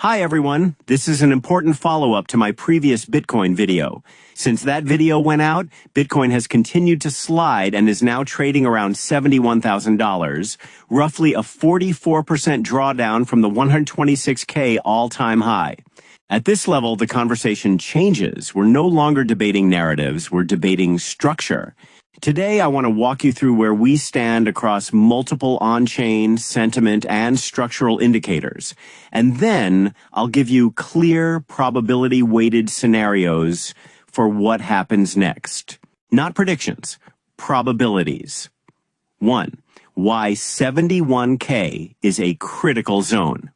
Hi everyone, this is an important follow-up to my previous Bitcoin video. Since that video went out, Bitcoin has continued to slide and is now trading around $71,000, roughly a 44% drawdown from the 126K all-time high. At this level, the conversation changes. We're no longer debating narratives, we're debating structure. Today, I want to walk you through where we stand across multiple on-chain, sentiment, and structural indicators. And then, I'll give you clear, probability-weighted scenarios for what happens next. Not predictions, probabilities. 1. Why 71K is a critical zone.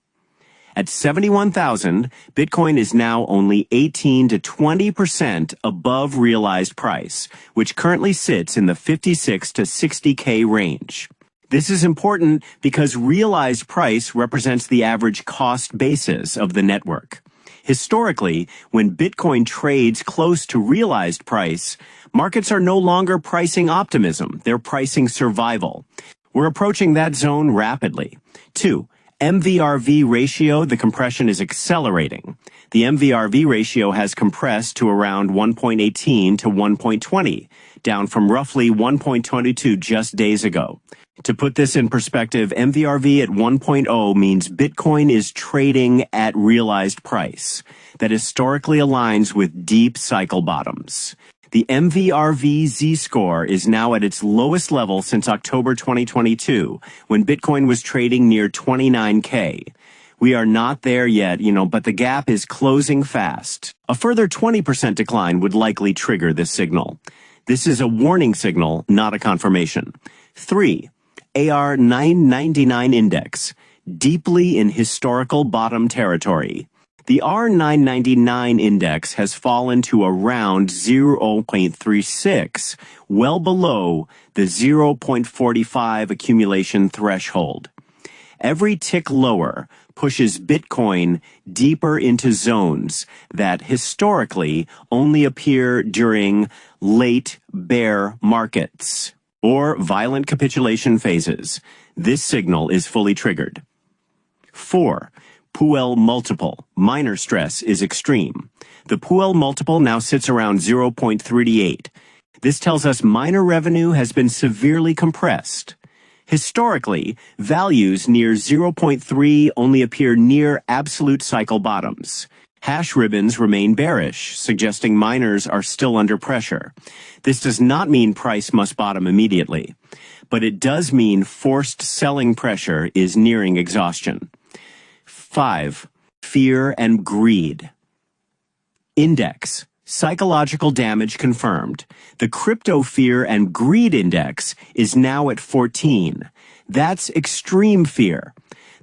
At 71,000, Bitcoin is now only 18 to 20% above realized price, which currently sits in the 56 to 60K range. This is important because realized price represents the average cost basis of the network. Historically, when Bitcoin trades close to realized price, markets are no longer pricing optimism, they're pricing survival. We're approaching that zone rapidly. 2. MVRV ratio, the compression is accelerating. The MVRV ratio has compressed to around 1.18 to 1.20, down from roughly 1.22 just days ago. To put this in perspective, MVRV at 1.0 means Bitcoin is trading at realized price. That historically aligns with deep cycle bottoms. The MVRV Z-score is now at its lowest level since October 2022, when Bitcoin was trading near 29K. We are not there yet, but the gap is closing fast. A further 20% decline would likely trigger this signal. This is a warning signal, not a confirmation. 3. Ahr999 index, deeply in historical bottom territory. The Ahr999 index has fallen to around 0.36, well below the 0.45 accumulation threshold. Every tick lower pushes Bitcoin deeper into zones that historically only appear during late bear markets or violent capitulation phases. This signal is fully triggered. 4. Puell Multiple. Miner stress is extreme. The Puell Multiple now sits around 0.38. This tells us miner revenue has been severely compressed. Historically, values near 0.3 only appear near absolute cycle bottoms. Hash ribbons remain bearish, suggesting miners are still under pressure. This does not mean price must bottom immediately, but it does mean forced selling pressure is nearing exhaustion. 5. Fear and Greed. Index. Psychological damage confirmed. The Crypto Fear and Greed Index is now at 14. That's extreme fear.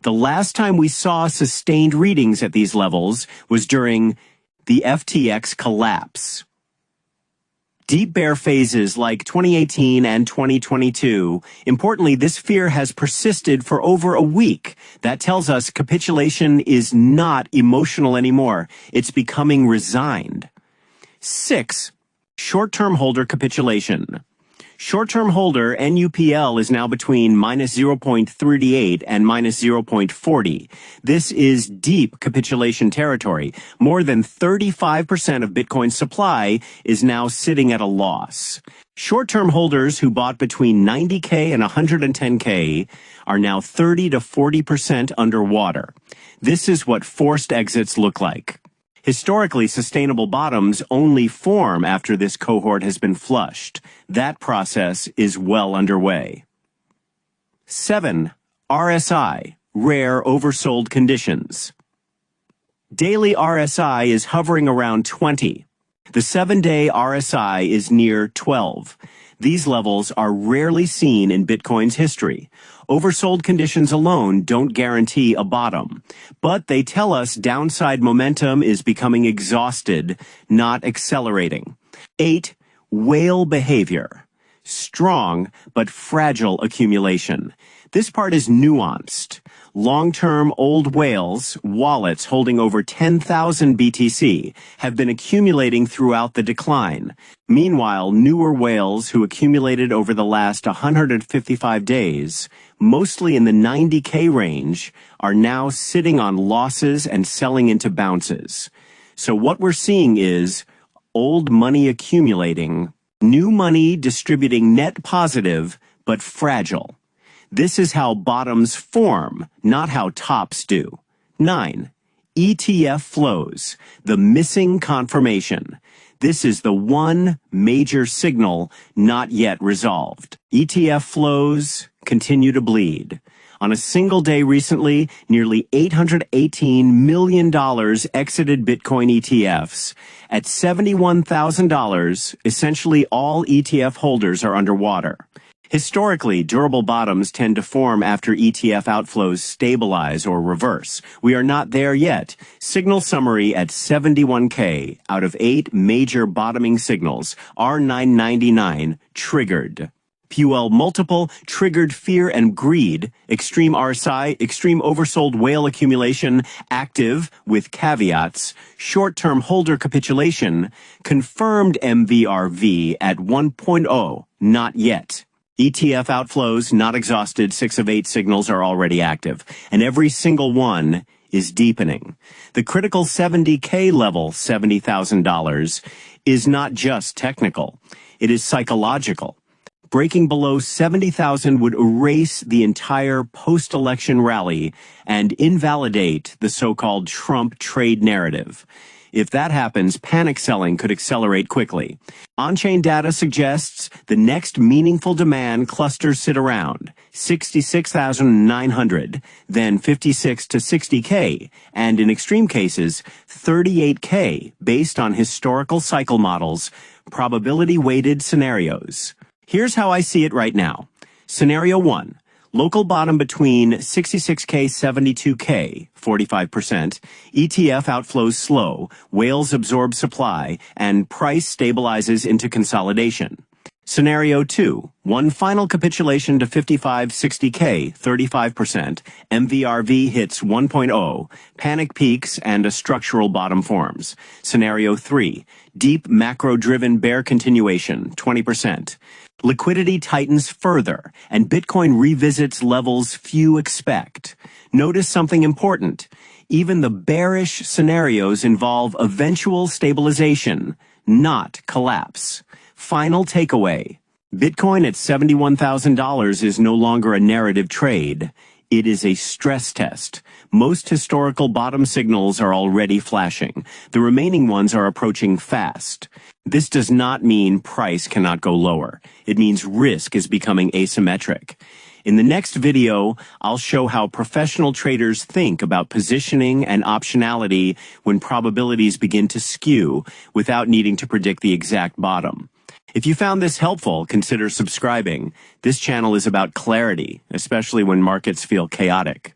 The last time we saw sustained readings at these levels was during the FTX collapse. Deep bear phases like 2018 and 2022. Importantly, this fear has persisted for over a week. That tells us capitulation is not emotional anymore. It's becoming resigned. 6. Short-term holder capitulation. Short-term holder NUPL is now between minus 0.38 and minus 0.40. This is deep capitulation territory. More than 35% of Bitcoin's supply is now sitting at a loss. Short-term holders who bought between 90K and 110K are now 30 to 40% underwater. This is what forced exits look like. Historically, sustainable bottoms only form after this cohort has been flushed. That process is well underway. 7. RSI, rare oversold conditions. Daily RSI is hovering around 20. The 7-day RSI is near 12. These levels are rarely seen in Bitcoin's history. Oversold conditions alone don't guarantee a bottom, but they tell us downside momentum is becoming exhausted, not accelerating. 8. Whale behavior. Strong but fragile accumulation. This part is nuanced. Long-term old whales, wallets holding over 10,000 BTC, have been accumulating throughout the decline. Meanwhile, newer whales who accumulated over the last 155 days mostly in the 90K range, are now sitting on losses and selling into bounces. So what we're seeing is old money accumulating, new money distributing net positive, but fragile. This is how bottoms form, not how tops do. 9. ETF flows, the missing confirmation. This is the one major signal not yet resolved. ETF flows continue to bleed. On a single day recently, nearly $818 million exited Bitcoin ETFs. At $71,000, essentially all ETF holders are underwater. Historically, durable bottoms tend to form after ETF outflows stabilize or reverse. We are not there yet. Signal summary at 71K out of 8 major bottoming signals. Ahr999 triggered. Puell Multiple triggered fear and greed. Extreme RSI, extreme oversold whale accumulation, active with caveats. Short-term holder capitulation, confirmed MVRV at 1.0, not yet. ETF outflows, not exhausted, 6 of 8 signals are already active, and every single one is deepening. The critical 70K level, $70,000, is not just technical. It is psychological. Breaking below 70,000 would erase the entire post-election rally and invalidate the so-called Trump trade narrative. If that happens, panic selling could accelerate quickly. On-chain data suggests the next meaningful demand clusters sit around 66,900, then 56 to 60K, and in extreme cases, 38K based on historical cycle models, probability-weighted scenarios. Here's how I see it right now. Scenario 1. Local bottom between 66K, 72K, 45%. ETF outflows slow, whales absorb supply, and price stabilizes into consolidation. Scenario 2. One final capitulation to 55, 60K, 35%. MVRV hits 1.0. Panic peaks and a structural bottom forms. Scenario 3. Deep macro-driven bear continuation, 20%. Liquidity tightens further, and Bitcoin revisits levels few expect. Notice something important. Even the bearish scenarios involve eventual stabilization, not collapse. Final takeaway. Bitcoin at $71,000 is no longer a narrative trade. It is a stress test. Most historical bottom signals are already flashing. The remaining ones are approaching fast. This does not mean price cannot go lower. It means risk is becoming asymmetric. In the next video, I'll show how professional traders think about positioning and optionality when probabilities begin to skew without needing to predict the exact bottom. If you found this helpful, consider subscribing. This channel is about clarity, especially when markets feel chaotic.